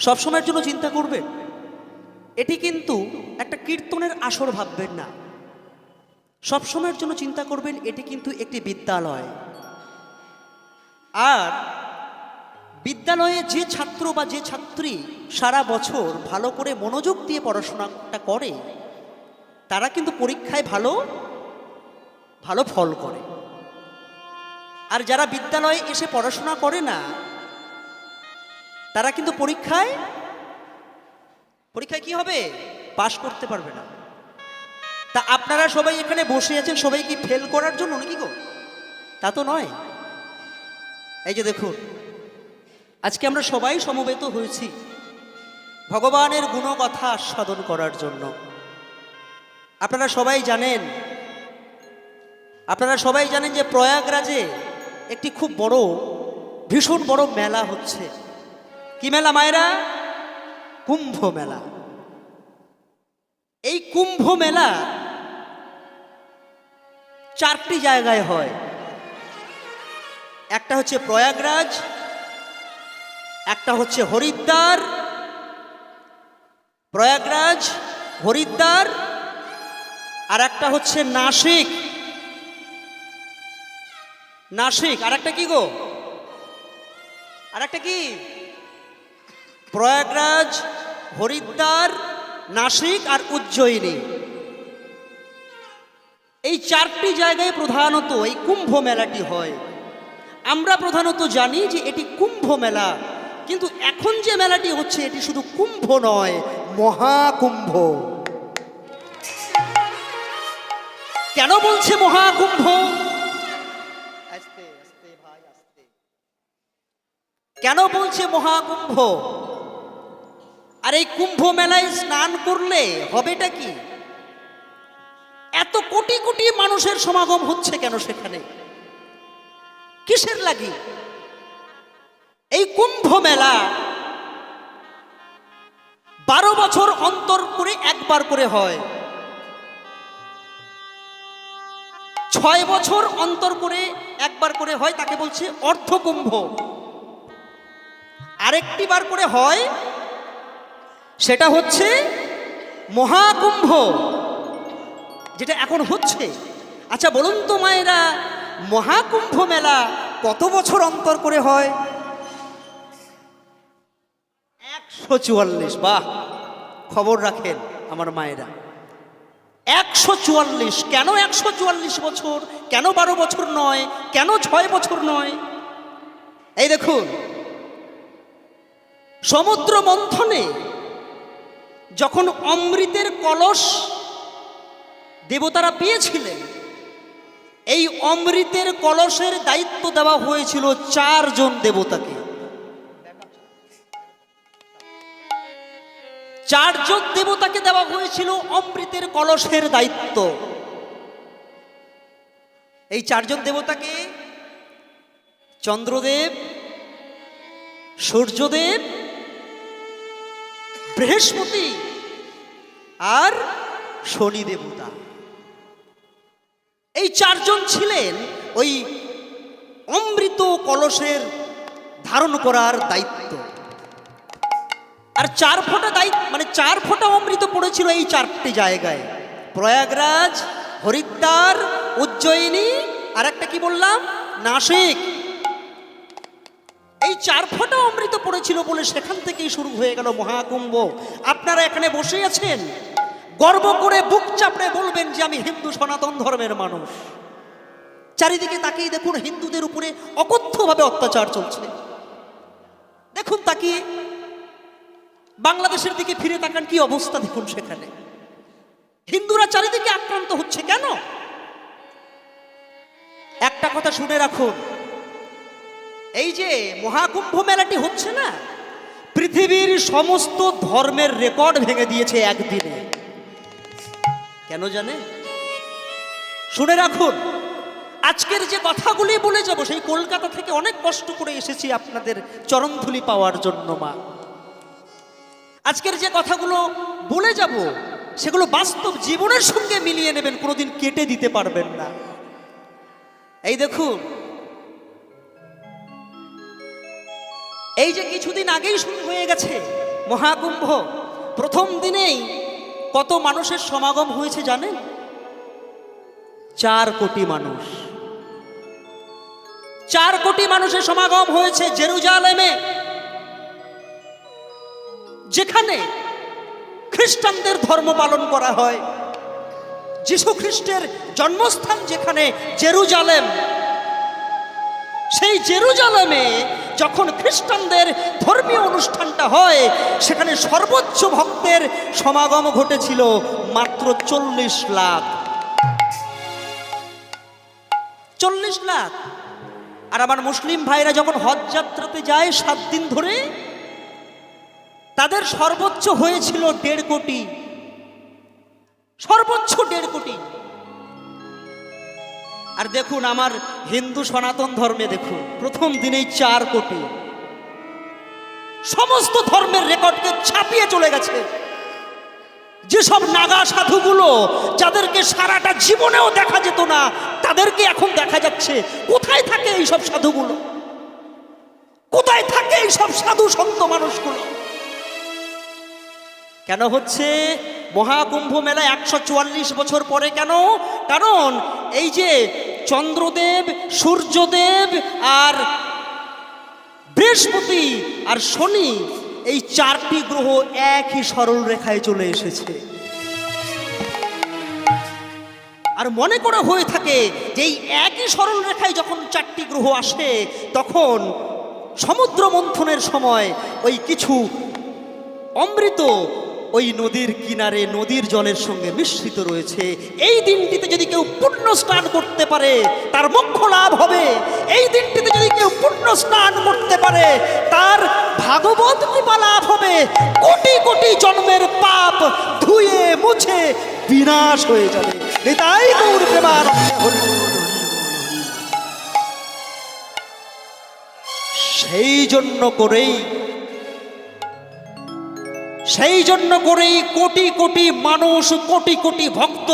সবসময়ের জন্য চিন্তা করবেন। এটি কিন্তু একটা কীর্তনের আসর ভাববেন না, সবসময়ের জন্য চিন্তা করবেন এটি কিন্তু একটি বিদ্যালয়। আর বিদ্যালয়ে যে ছাত্র বা যে ছাত্রী সারা বছর ভালো করে মনোযোগ দিয়ে পড়াশোনাটা করে তারা কিন্তু পরীক্ষায় ভালো ভালো ফল করে। আর যারা বিদ্যালয়ে এসে পড়াশোনা করে না তারা কিন্তু পরীক্ষায় কি হবে, পাশ করতে পারবে না। তা আপনারা সবাই এখানে বসে আছেন সবাই কি ফেল করার জন্য নাকি গো? তা তো নয়। এই যে দেখুন, আজকে আমরা সবাই সমবেত হয়েছি ভগবানের গুণকথা আস্বাদন করার জন্য। আপনারা সবাই জানেন যে প্রয়াগরাজে একটি খুব বড়, ভীষণ বড় মেলা হচ্ছে। কি মেলা মায়েরা? কুম্ভ মেলা। এই কুম্ভ মেলা 4টি জায়গায় হয়। একটা হচ্ছে প্রয়াগরাজ, একটা হচ্ছে হরিদ্বার, প্রয়াগরাজ, হরিদ্বার, আর একটা হচ্ছে নাসিক। আর একটা কি গো? আর একটা কি? প্রয়াগরাজ, হরিদ্বার, নাসিক আর উজ্জয়িনী। এই 4টি জায়গায় প্রধানত এই কুম্ভ মেলাটি হয়। আমরা প্রধানত জানি যে এটি কুম্ভ মেলা, কিন্তু এখন যে মেলাটি হচ্ছে এটি শুধু কুম্ভ নয়, মহাকুম্ভ। কেন বলছে মহাকুম্ভ? কেন বলছে মহাকুম্ভ? আর এই কুম্ভ মেলায় স্নান করলে হবেটা কি? এত কোটি কোটি মানুষের সমাগম হচ্ছে কেন সেখানে? কিসের লাগি? এই কুম্ভ মেলা 12 বছর অন্তর করে একবার করে হয়, 6 বছর অন্তর করে একবার করে হয়, তাকে বলছে অর্ধকুম্ভ। আরেকটি বার করে হয়, সেটা হচ্ছে মহাকুম্ভ, যেটা এখন হচ্ছে। আচ্ছা বলুন তো মায়েরা, মহাকুম্ভ মেলা কত বছর অন্তর করে হয়? 144। বাহ, খবর রাখেন আমার মায়েরা। 144। কেন 144 বছর? কেন 12 বছর নয়? কেন 6 বছর নয়? এই দেখুন, সমুদ্র মন্থনে যখন অমৃতের কলস দেবতারা পেয়েছিলেন, এই অমৃতের কলসের দায়িত্ব দেওয়া হয়েছিল 4 জন দেবতাকে। 4 জন দেবতাকে দেওয়া হয়েছিল অমৃতের কলসের দায়িত্ব। এই 4 জন দেবতাকে চন্দ্রদেব, সূর্যদেব, বৃহস্পতি আর শনি দেবতা। এই 4 জন ছিলেন ওই অমৃত কলসের ধারণ করার দায়িত্ব। আর 4 ফোঁটা দায়িত্ব, মানে 4 ফোঁটা অমৃত পড়েছিল এই 4টি জায়গায়, প্রয়াগরাজ, হরিদ্বার, উজ্জয়িনী, আর একটা কি বললাম, নাসিক। এই 4 ফোঁটা অমৃত পড়েছিল বলে সেখান থেকেই শুরু হয়ে গেল মহাকুম্ভ। আপনারা এখানে বসে আছেন, গর্ব করে বুক চাপড়ে বলবেন যে আমি হিন্দু সনাতন ধর্মের মানুষ। চারিদিকে তাকিয়ে দেখুন, হিন্দুদের উপরে অকথ্যভাবে অত্যাচার চলছে। দেখুন তাকিয়ে বাংলাদেশের দিকে ফিরে তাকান, কি অবস্থা দেখুন সেখানে। হিন্দুরা চারিদিকে আক্রান্ত হচ্ছে কেন? একটা কথা শুনে রাখুন, এই যে মহাকুম্ভ মেলাটি হচ্ছে না, পৃথিবীর সমস্ত ধর্মের রেকর্ড ভেঙে দিয়েছে একদিনে। কেন জানে? শুনে রাখুন, আজকের যে কথাগুলি বলে যাব, সেই কলকাতা থেকে অনেক কষ্ট করে এসেছি আপনাদের চরণধুলি পাওয়ার জন্য মা। আজকের যে কথাগুলো বলে যাব সেগুলো বাস্তব জীবনের সঙ্গে মিলিয়ে নেবেন, কোনোদিন কেটে দিতে পারবেন না। এই দেখুন, এই যে কিছুদিন আগেই শুরু হয়ে গেছে মহাকুম্ভ প্রথম দিনেই কত মানুষের সমাগম হয়েছে জানেন? 4 কোটি মানুষ। 4 কোটি মানুষের সমাগম হয়েছে জেরুজালেমে, যেখানে খ্রিস্টানদের ধর্ম পালন করা হয়। যীশু খ্রিস্টের জন্মস্থান যেখানে জেরুজালেম, সেই জেরুজালেমে যখন খ্রিস্টানদের ধর্মীয় অনুষ্ঠানটা হয়, সেখানে সর্বোচ্চ ভক্তের সমাগম ঘটেছিল মাত্র 40 লাখ। 40 লাখ। আর আমার মুসলিম ভাইরা যখন হজ যাত্রাতে যায় 7 দিন ধরে, তাদের সর্বোচ্চ হয়েছিল 1.5 কোটি, সর্বোচ্চ 1.5 কোটি। আর দেখুন আমার হিন্দু সনাতন ধর্মে দেখুন প্রথম দিনেই 4 কোটি। সমস্ত ধর্মের রেকর্ডকে ছাপিয়ে চলে গেছে। যেসব নাগা সাধুগুলো যাদেরকে সারাটা জীবনেও দেখা যেত না, তাদেরকে এখন দেখা যাচ্ছে। কোথায় থাকে এইসব সাধুগুলো? কোথায় থাকে এইসব সাধু সন্ত মানুষগুলো? কেন হচ্ছে মহাকুম্ভ মেলা 144 বছর পরে? কেন? কারণ এই যে চন্দ্রদেব, সূর্যদেব আর বৃহস্পতি আর শনি, এই 4টি গ্রহ একই সরল রেখায় চলে এসেছে। আর মনে করা হয়ে থাকে যে এই একই সরল রেখায় যখন 4টি গ্রহ আসে, তখন সমুদ্র মন্থনের সময় ওই কিছু অমৃত ওই নদীর কিনারে নদীর জলের সঙ্গে মিশ্রিত রয়েছে। এই দিনটিতে যদি কেউ পুণ্য স্নান করতে পারে তার মোক্ষ লাভ হবে। এই দিনটিতে যদি কেউ পুণ্য স্নান করতে পারে তার ভাগবত কৃপা লাভ হবে। কোটি কোটি জন্মের পাপ ধুয়ে মুছে বিনাশ হয়ে যাবে। নিতাই গৌর প্রেমানন্দে হরি। সেই জন্য করেই কোটি কোটি মানুষ, কোটি কোটি ভক্ত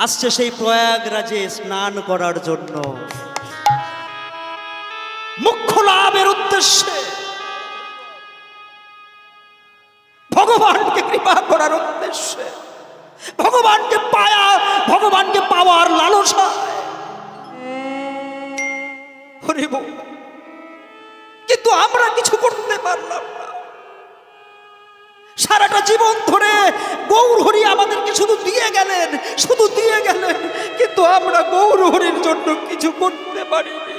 আসছে সেই প্রয়াগরাজে স্নান করার জন্য, মোক্ষ লাভের উদ্দেশ্যে, ভগবানকে কৃপা করার উদ্দেশ্যে, ভগবানকে পাওয়ার লালসা। কিন্তু আমরা কিছু করতে পারলাম না। সারাটা জীবন ধরে গৌর হরি আমাদেরকে শুধু দিয়ে গেলেন, কিন্তু আমরা গৌর হরির জন্য কিছু করতে পারিনি,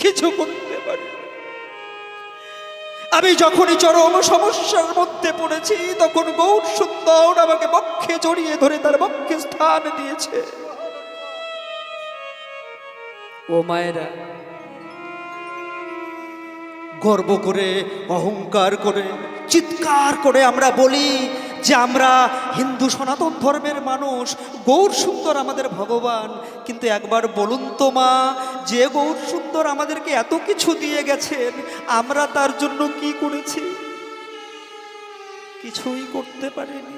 কিছু করতে পারিনি। আমি যখনই চরম সমস্যার মধ্যে পড়েছি, তখন গৌর সুন্দর আমাকে বক্ষে জড়িয়ে ধরে তার বক্ষে স্থান দিয়েছে। ও মায়েরা, গর্ব করে, অহংকার করে, চিৎকার করে আমরা বলি যে আমরা হিন্দু সনাতন ধর্মের মানুষ, গৌর সুন্দর আমাদের ভগবান। কিন্তু একবার বলুন তো মা, যে গৌর সুন্দর আমাদেরকে এত কিছু দিয়ে গেছেন, আমরা তার জন্য কি করেছি? কিছুই করতে পারিনি,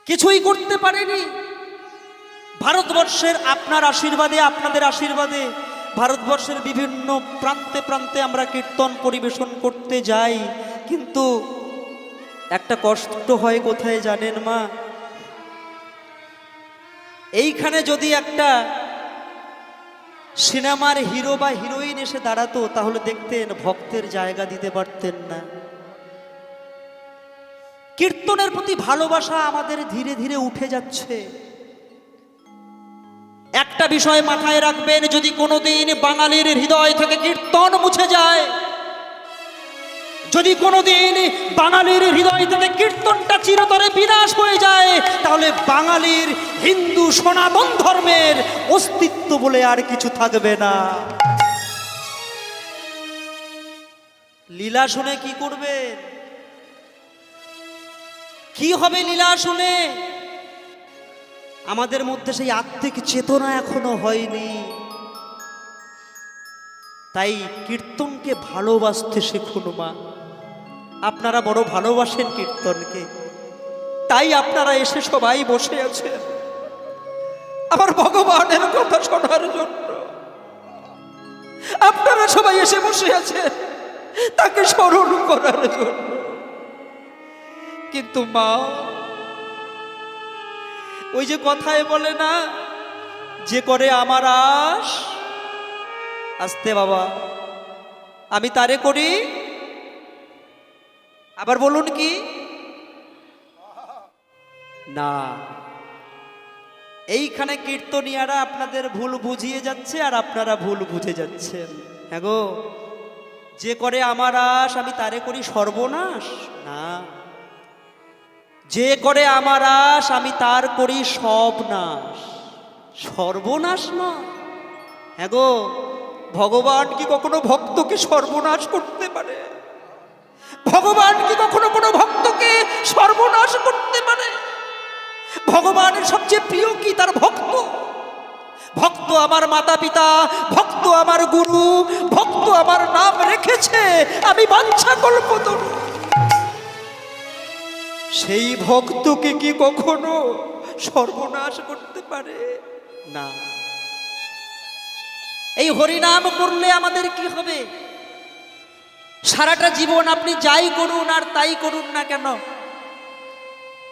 কিছুই করতে পারিনি। ভারতবর্ষের আপনার আশীর্বাদে, আপনাদের আশীর্বাদে ভারতবর্ষের বিভিন্ন প্রান্তে প্রান্তে আমরা কীর্তন পরিবেশন করতে যাই, কিন্তু একটা কষ্ট হয় কোথায় জানেন মা? এইখানে যদি একটা সিনেমার হিরো বা হিরোইন এসে দাঁড়াতো, তাহলে দেখতেন ভক্তের জায়গা দিতে পারতেন না। কীর্তনের প্রতি ভালোবাসা আমাদের ধীরে ধীরে উঠে যাচ্ছে। একটা বিষয় মাথায় রাখবেন, যদি কোনোদিন বাঙালির হৃদয় থেকে কীর্তন মুছে যায়, যদি কোনোদিন বাঙালির হৃদয় থেকে কীর্তনটা চিরতরে বিনাশ হয়ে যায়, তাহলে বাঙালির হিন্দু সনাতন ধর্মের অস্তিত্ব বলে আর কিছু থাকবে না। লীলা শুনে কি করবেন? কি হবে লীলা শুনে? আমাদের মধ্যে সেই আত্মিক চেতনা এখনো হয়নি। তাই কীর্তনকে ভালোবাসতে শিখুন মা। আপনারা বড় ভালোবাসেন কীর্তনকে, তাই আপনারা এসে সবাই বসে আছেন আমার ভগবানের কথা শোনার জন্য। আপনারা এসে বসে আছে তাকে স্মরণ করার জন্য। কিন্তু মা, ওই যে কথায় বলে না, যে করে আমার আশ, আস্তে বাবা, আমি তারে করি। আবার বলুন কি না। এইখানে কীর্তনিয়ারা আপনাদের ভুল বুঝিয়ে যাচ্ছে আর আপনারা ভুল বুঝে যাচ্ছেন। হ্যাঁ গো, যে করে আমার আশ আমি তারে করি সর্বনাশ, না। যে করে আমার আশ আমি তার করি সব নাশ, সর্বনাশ না। হ্যাঁ গো, ভগবান কি কখনো ভক্তকে সর্বনাশ করতে পারে? ভগবান কি কখনো কোনো ভক্তকে সর্বনাশ করতে পারে? ভগবানের সবচেয়ে প্রিয় কি? তার ভক্ত। ভক্ত আমার মাতা পিতা, ভক্ত আমার গুরু, ভক্ত আমার নাম রেখেছে আমি বাঞ্ছা কল্পতরু। সেই ভক্তকে কি কখনো সর্বনাশ করতে পারে? না। এই হরিনাম করলে আমাদের কি হবে? সারাটা জীবন আপনি যাই করুন আর তাই করুন না কেন,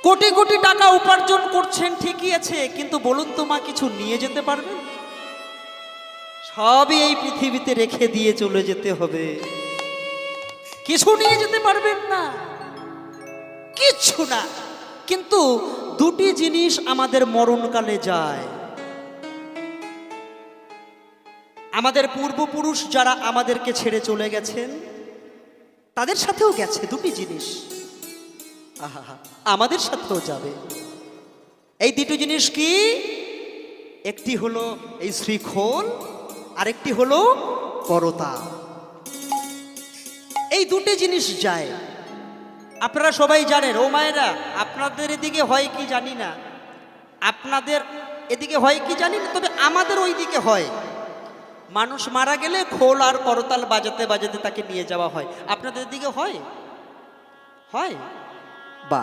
কোটি কোটি টাকা উপার্জন করছেন ঠিকই আছে, কিন্তু বলুন তো মা, কিছু নিয়ে যেতে পারবেন? সবই এই পৃথিবীতে রেখে দিয়ে চলে যেতে হবে, কিছু নিয়ে যেতে পারবেন না, কিচ্ছু না। কিন্তু দুটি জিনিস আমাদের মরণকালে যায়। আমাদের পূর্বপুরুষ যারা আমাদেরকে ছেড়ে চলে গেছেন তাদের সাথেও গেছে দুটি জিনিস, আহা, আমাদের সাথেও যাবে। এই দুটো জিনিস কি? একটি হলো এই শ্রীখোল, আরেকটি হলো করতা। এই দুটি জিনিস যায়। আপনারা সবাই জানেন, ও মায়েরা, আপনাদের এদিকে হয় কি জানি না, আপনাদের এদিকে হয় কি জানি না, তবে আমাদের ওই দিকে হয়। মানুষ মারা গেলে খোল আর করতাল বাজাতে বাজাতে তাকে নিয়ে যাওয়া হয়। আপনাদের দিকে হয়? হয় বা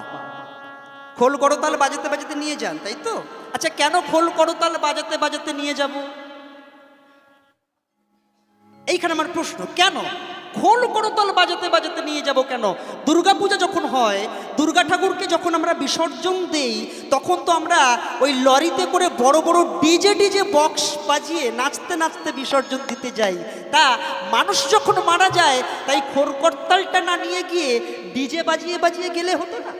খোল করতাল বাজাতে বাজাতে নিয়ে যান, তাই তো? আচ্ছা, কেন খোল করতাল বাজাতে বাজাতে নিয়ে যাব? এইখানে আমার প্রশ্ন, কেন খোল করতাল বাজাতে বাজাতে নিয়ে যাব কেন? দুর্গাপূজা যখন হয়, দুর্গা ঠাকুরকে যখন আমরা বিসর্জন দেই, তখন তো আমরা ওই লরিতে করে বড় বড় ডিজে বক্স বাজিয়ে নাচতে নাচতে বিসর্জন দিতে যাই। তা মানুষ যখন মারা যায়, তাই খোল করতালটা না নিয়ে গিয়ে ডিজে বাজিয়ে বাজিয়ে গেলে হতো না?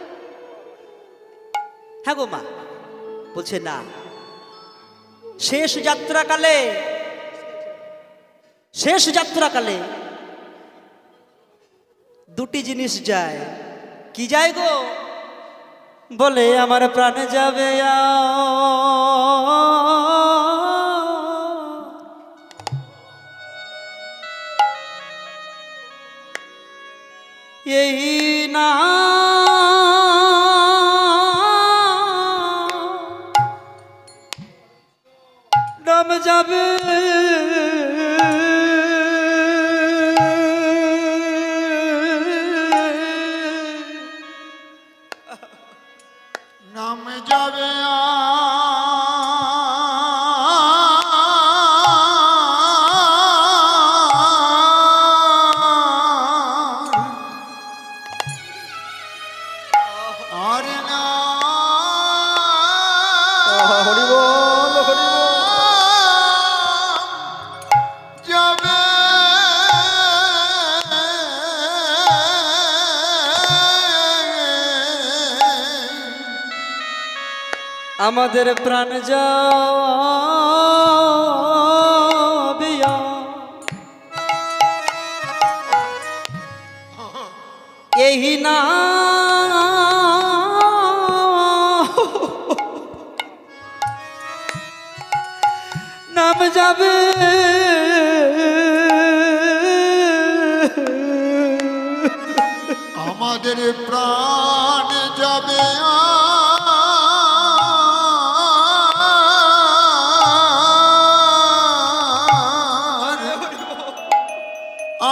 হ্যাঁ গো মা, বলছে না। শেষ যাত্রাকালে দুটি জিনিস যায়। কি যায় গো? বলে আমার প্রাণ যাবে এই না, নাম যাবে নাম যাবে আর না হরি বল, হরি বল। যাবে আমাদের প্রাণ যাবে এই না, নাম যাবে আমাদের প্রাণ যাবে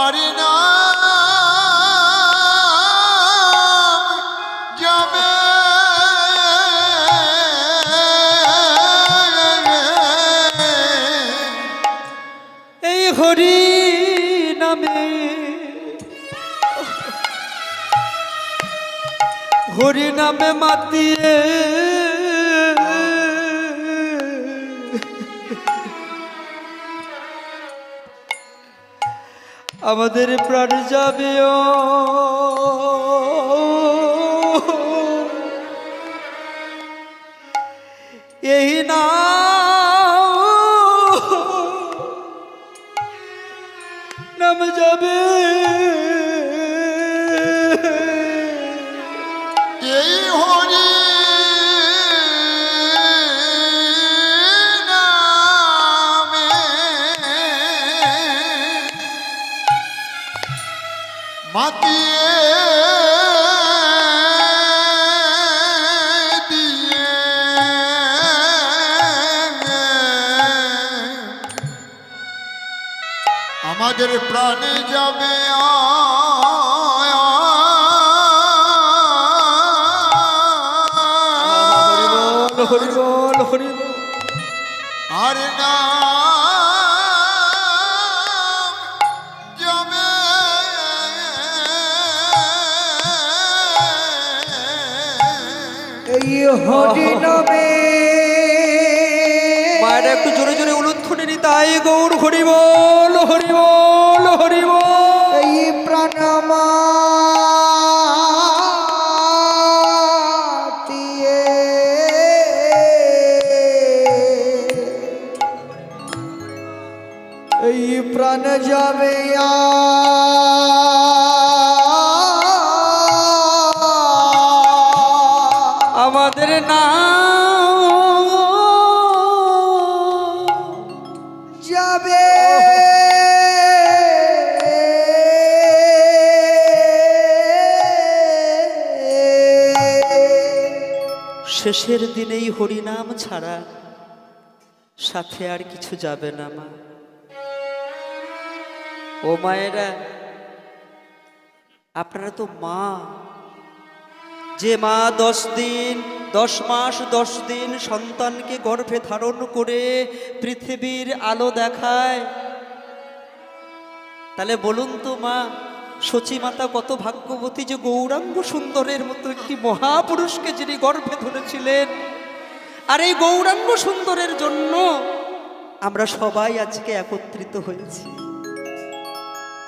আর না যাবে এই হরি নামে হরি নামে মাতিয়ে আমাদের প্রাণ যাবে এই নাম যাবে এই হরি নামে মাতিয়ে দিয়ে আমাদের প্রাণে যাবে হরি বল হরি বল আর না যাবে এই হরি নামে মায়েরা একটু জোরে জোরে উলুধ্বনি নি তাই গৌর হরি বল হরি বল হরি বল এই প্রাণমা এই প্রাণ যাবে আমাদের নাম যাবে শেষের দিনেই হরিনাম ছাড়া সাথে আর কিছু যাবে না মা ও মায়েরা আপনারা তো মা যে মা 10 দিন 10 মাস 10 দিন সন্তানকে গর্ভে ধারণ করে পৃথিবীর আলো দেখায় তাহলে বলুন তো মা সচী মাতা কত ভাগ্যবতী যে গৌরাঙ্গ সুন্দরের মতো একটি মহাপুরুষকে যিনি গর্ভে ধরেছিলেন আর এই গৌরাঙ্গ সুন্দরের জন্য আমরা সবাই আজকে একত্রিত হয়েছি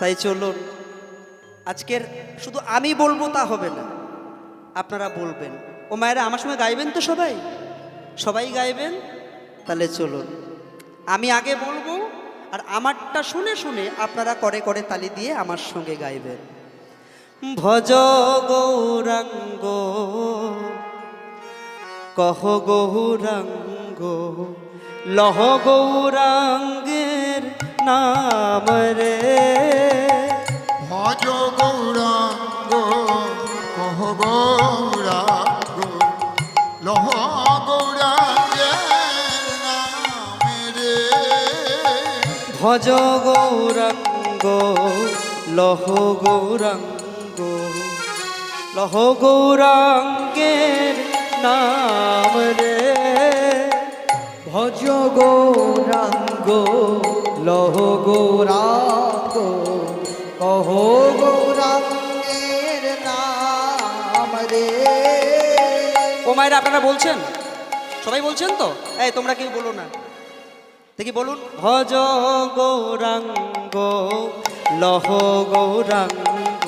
তাই চলুন আজকের শুধু আমি বলবো তা হবে না আপনারা বলবেন ও মায়েরা আমার সঙ্গে গাইবেন তো সবাই সবাই গাইবেন তাহলে চলুন আমি আগে বলবো আর আমারটা শুনে শুনে আপনারা করে করে তালি দিয়ে আমার সঙ্গে গাইবেন ভজ গৌরাঙ্গ কহ গৌরাঙ্গ লহ গৌরাঙ্গের নাম রে ভজ গৌরাঙ্গ কহ গৌরাঙ্গ লহ গৌরাঙ্গের নামে রে ভজ গৌরাঙ্গ লহ গৌরাঙ্গ লহ গৌরাঙ্গের নাম রে ভজ গৌরাঙ্গ লহ গৌরাঙ্গ কহ গৌরাঙ্গের নাম রে ও মায়েরা আপনারা বলছেন সবাই বলছেন তো এই তোমরা কেউ বলো না দেখি বলুন ভজ গৌরাঙ্গ লহ গৌরাঙ্গ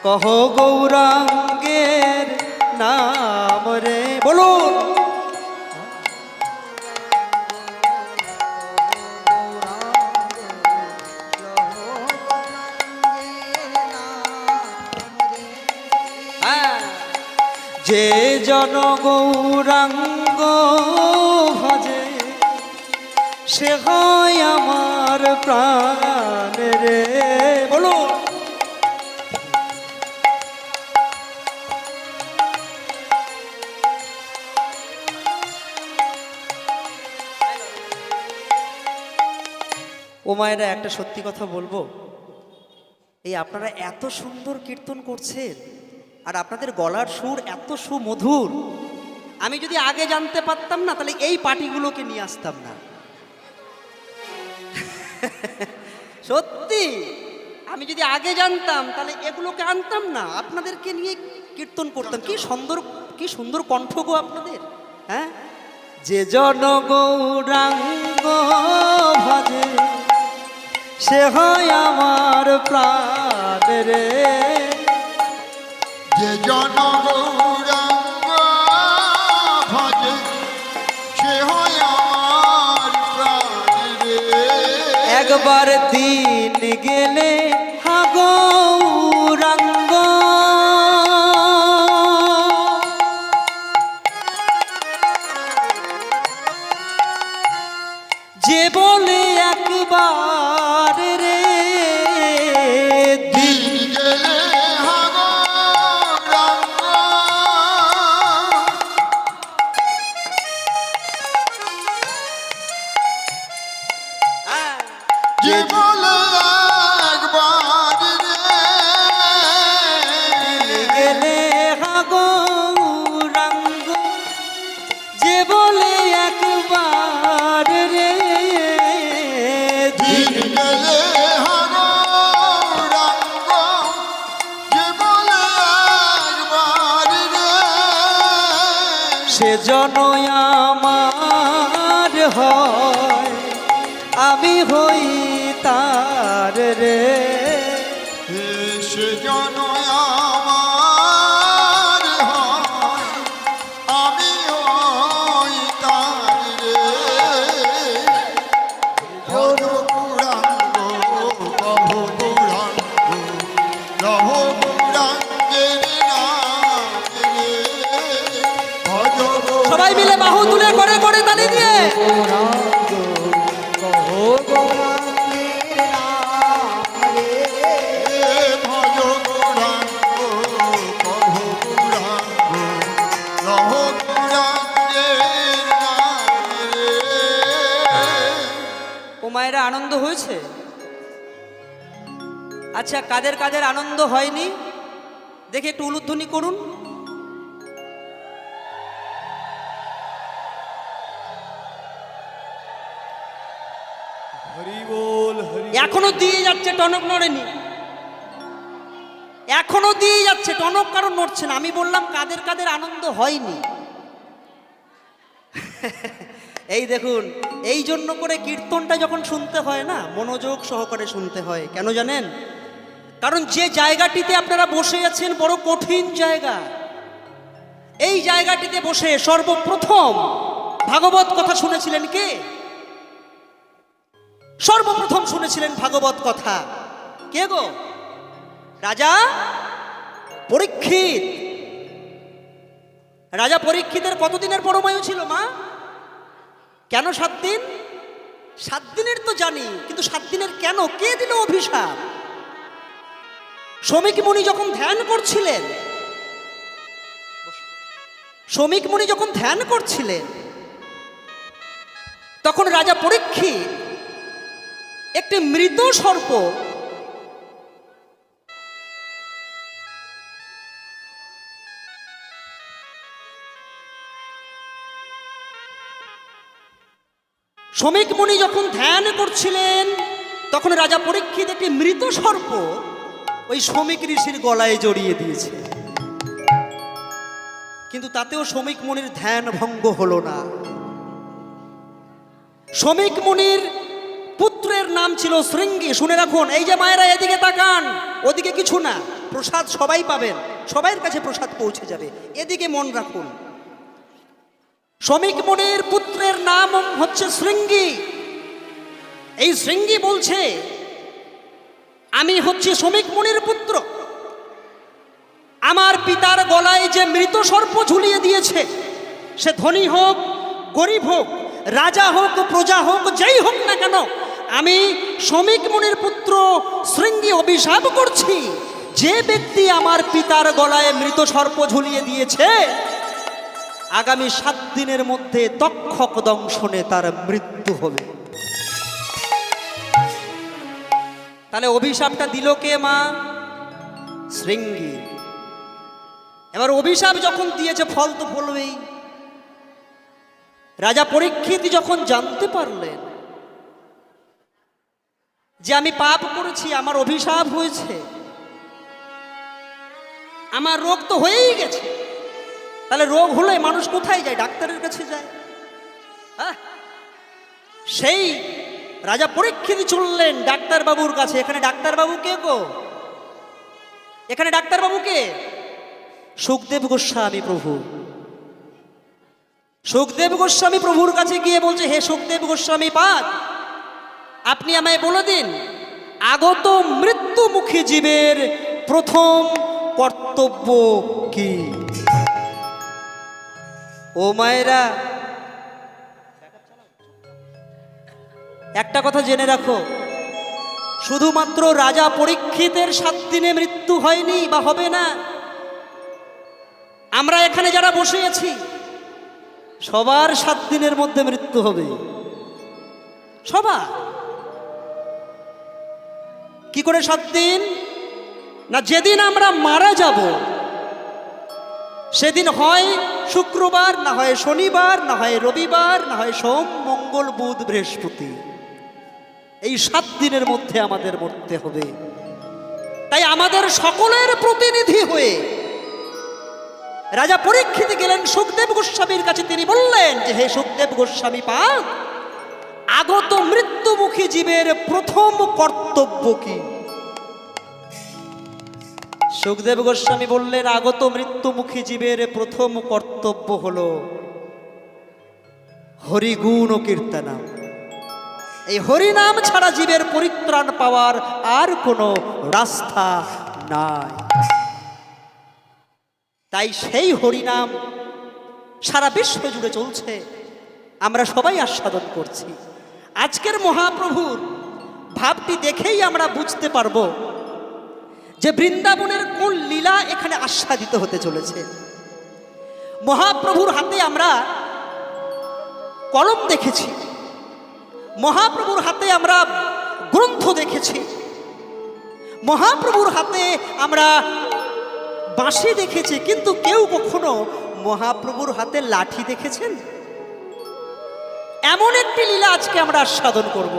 কহ গৌরাঙ্গের নাম রে বলুন যে জন গৌরাঙ্গ ভজে সে হয় আমার প্রাণ রে বলুন ও মায়েরা একটা সত্যি কথা বলবো এই আপনারা এত সুন্দর কীর্তন করছেন আর আপনাদের গলার সুর এত সুমধুর আমি যদি আগে জানতে পারতাম না তাহলে এই পার্টিগুলোকে নিয়ে আসতাম না সত্যি আমি যদি আগে জানতাম তাহলে এগুলোকে আনতাম না, আপনাদেরকে নিয়ে কীর্তন করতাম। কি সুন্দর কণ্ঠ গো আপনাদের। হ্যাঁ, যে জন গৌরাঙ্গ ভজে সে হয় আমার প্রাণ রে। যে জন গৌরাঙ্গ ভজে সে হয় আমার প্রাণ রে। একবার দিন গেলে হা গৌরাঙ্গ, যে বলে একবার রে দিন গেলে হা গৌরাঙ্গ, যে বলে একবার রে। গেলে হা গৌরাঙ্গ, যে বলে একবার রে দিন গেলে হা গৌরাঙ্গ, যে বলে একবার রে। সে জনই আমার হয়, আমি হই তার রে। সে জন আমার হয়, আমি হই তার রে। ভজ গৌরাঙ্গ কহ গৌরাঙ্গ, লহ গৌরাঙ্গের নাম রে। ভজ সবাই মিলে বাহু তুলে করে করে তালি দিয়ে গৌরাঙ্গ কহো গৌরাঙ্গের নাম রে। ভজ গৌরাঙ্গ কহ গৌরাঙ্গ, লহ গৌরাঙ্গের নাম রে। ও মায়েরা আনন্দ হয়েছে? আচ্ছা, কাদের কাদের আনন্দ হয়নি দেখে একটু উলুধ্বনি করুন। এখনো দিয়ে যাচ্ছে, টনক নড়েনি, এখনো দিয়ে যাচ্ছে, টনক কারণ নড়ছে না। আমি বললাম কাদের কাদের আনন্দ হয়নি। এই দেখুন, এই জন্য করে কীর্তনটা যখন শুনতে হয় না, মনোযোগ সহকারে শুনতে হয়। কেন জানেন? কারণ যে জায়গাটিতে আপনারা বসে আছেন বড় কঠিন জায়গা। এই জায়গাটিতে বসে সর্বপ্রথম ভাগবত কথা শুনেছিলেন কে? সর্বপ্রথম শুনেছিলেন ভাগবত কথা কে গো? রাজা পরীক্ষিত। রাজা পরীক্ষিতের কতদিনের পরমায়ু ছিল মা? কেন 7 দিন? 7 দিনের তো জানি, কিন্তু 7 দিনের কেন? কে দিল অভিশাপ? শমিক মুনি যখন ধ্যান করছিলেন, শমিক মুনি যখন ধ্যান করছিলেন, তখন রাজা পরীক্ষিত একটি মৃত সর্প শমিক মুনি যখন ধ্যান করছিলেন, তখন রাজা পরীক্ষিত একটি মৃত সর্প ওই শমিক ঋষির গলায় জড়িয়ে দিয়েছে। কিন্তু তাতেও শমিক মুনির ধ্যান ভঙ্গ হলো না। শমিক মুনির পুত্রের নাম ছিল শৃঙ্গী। শুনে রাখুন, এই যে মায়েরা এদিকে তাকান, ওদিকে কিছু না, প্রসাদ সবাই পাবেন, সবার কাছে প্রসাদ পৌঁছে যাবে, এদিকে মন রাখুন। শমিক মুনির পুত্রের নাম হচ্ছে শৃঙ্গী। এই শৃঙ্গী বলছে, আমি হচ্ছি শমিক মুনির পুত্র, আমার পিতার গলায় যে মৃত সর্প ঝুলিয়ে দিয়েছে, সে ধনী হোক গরিব হোক, রাজা হোক প্রজা হোক, যেই হোক না কেন, আমি শমিক মুনির পুত্র শৃঙ্গী অভিশাপ করছি, যে ব্যক্তি আমার পিতার গলায় মৃত সর্প ঝুলিয়ে দিয়েছে, আগামী 7 দিনের মধ্যে তক্ষক দংশনে তার মৃত্যু হবে। তাহলে অভিশাপটা দিল কে মা? শৃঙ্গী। এবার অভিশাপ যখন দিয়েছে, ফল তো ফলবেই। রাজা পরীক্ষিত যখন জানতে পারলেন, যে আমি পাপ করেছি, আমার অভিশাপ হয়েছে, আমার রোগ তো হয়েই গেছে। তাহলে রোগ হলে মানুষ কোথায় যায়? ডাক্তারের কাছে যায়। হ্যাঁ, সেই রাজা পরীক্ষিত চললেন ডাক্তার বাবুর কাছে। এখানে ডাক্তার বাবু কে গো? এখানে ডাক্তার বাবু কে? সুখদেব গোস্বামী প্রভু। সুখদেব গোস্বামী প্রভুর কাছে গিয়ে বলছে, হে সুখদেব গোস্বামী পাদ, আপনি আমায় বলে দিন, আগত মৃত্যুমুখী জীবের প্রথম কর্তব্য কি? ও মায়েরা, একটা কথা জেনে রাখো, শুধুমাত্র রাজা পরীক্ষিতের 7 দিনে মৃত্যু হয়নি বা হবে না। আমরা এখানে যারা বসে আছি সবার 7 দিনের মধ্যে মৃত্যু হবে, সবার। কি করে 7 দিন? না, যেদিন আমরা মারা যাব সেদিন হয় শুক্রবার, না হয় শনিবার, না হয় রবিবার, না হয় সোম, মঙ্গল, বুধ, বৃহস্পতি। এই 7 দিনের মধ্যে আমাদের মরতে হবে। তাই আমাদের সকলের প্রতিনিধি হয়ে রাজা পরীক্ষিত গেলেন সুখদেব গোস্বামীর কাছে। তিনি বললেন যে, হে সুখদেব গোস্বামী পাদ, আগত মৃত্যুমুখী জীবের প্রথম কর্তব্য কি? সুখদেব গোস্বামী বললেন, আগত মৃত্যুমুখী জীবের প্রথম কর্তব্য হলো হরিগুণ কীর্তনম। এই হরিনাম ছাড়া জীবের পরিত্রাণ পাওয়ার আর কোনো রাস্তা নাই। তাই সেই হরিনাম সারা বিশ্ব জুড়ে চলছে, আমরা সবাই আস্বাদন করছি। আজকের মহাপ্রভুর ভাবটি দেখেই আমরা বুঝতে পারবো যে বৃন্দাবনের কোন লীলা এখানে আস্বাদিত হতে চলেছে। মহাপ্রভুর হাতে আমরা কলম দেখেছি, মহাপ্রভুর হাতে আমরা গ্রন্থ দেখেছি, মহাপ্রভুর হাতে আমরা বাঁশি দেখেছি, কিন্তু কেউ কখনো মহাপ্রভুর হাতে লাঠি দেখেছেন? এমন একটি লীলা আজকে আমরা আস্বাদন করব।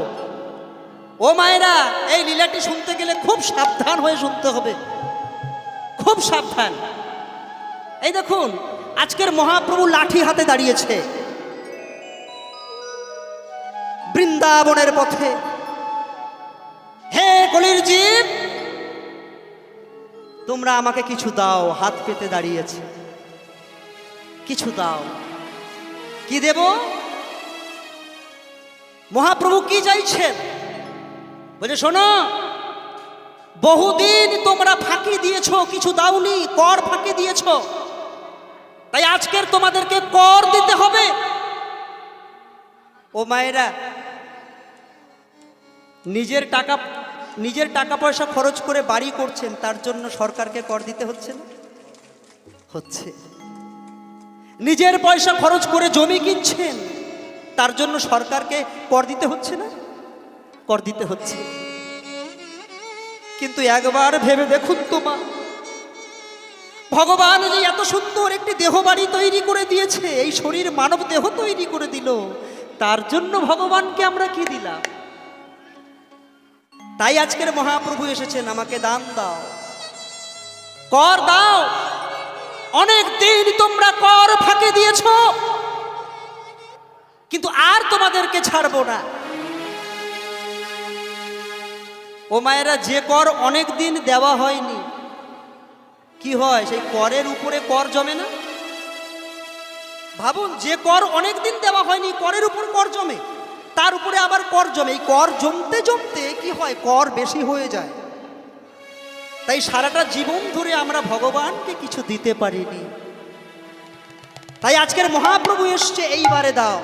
ও মায়েরা, এই লীলাটি শুনতে গেলে খুব সাবধান হয়ে শুনতে হবে, খুব সাবধান। এই দেখুন, আজকের মহাপ্রভু লাঠি হাতে দাঁড়িয়েছে বৃন্দাবনের পথে। হে কলির জীব, তোমরা আমাকে কিছু দাও। হাত পেতে দাঁড়িয়েছে, কিছু দাও। কি দেব? মহাপ্রভু কি চাইছেন? বলে, শোনো, বহুদিন তোমরা ফাঁকি দিয়েছো, কিছু দাওনি, কর ফাঁকি দিয়েছো, তাই আজকের তোমাদেরকে কর দিতে হবে। ও মায়েরা, নিজের টাকা পয়সা খরচ করে বাড়ি করছেন, তার জন্য সরকারকে কর দিতে হচ্ছে না? হচ্ছে। নিজের পয়সা খরচ করে জমি কিনছেন, তার জন্য সরকারকে কর দিতে হচ্ছে না? কর দিতে হচ্ছে। কিন্তু একবার ভেবে দেখুন তো মা, ভগবান যে এত সুন্দর একটি দেহ বাড়ি তৈরি করে দিয়েছে, এই শরীর মানব দেহ তৈরি করে দিল, তার জন্য ভগবানকে আমরা কি দিলাম? তাই আজকের মহাপ্রভু এসেছেন, আমাকে দান দাও, কর দাও। অনেক দিন তোমরা কর ফাঁকি দিয়েছ, কিন্তু আর তোমাদেরকে ছাড়বো না। ও মায়েরা, যে কর অনেক দিন দেওয়া হয়নি, কি হয়? সেই করের উপরে কর জমে না? ভাবুন, যে কর অনেক দিন দেওয়া হয়নি, করের উপর কর জমে, তার উপরে আবার কর জমে। এই কর জমতে জমতে কি হয়? কর বেশি হয়ে যায়। তাই সারাটা জীবন ধরে আমরা ভগবানকে কিছু দিতে পারিনি। তাই আজকের মহাপ্রভু এসছে, এইবারে দাও।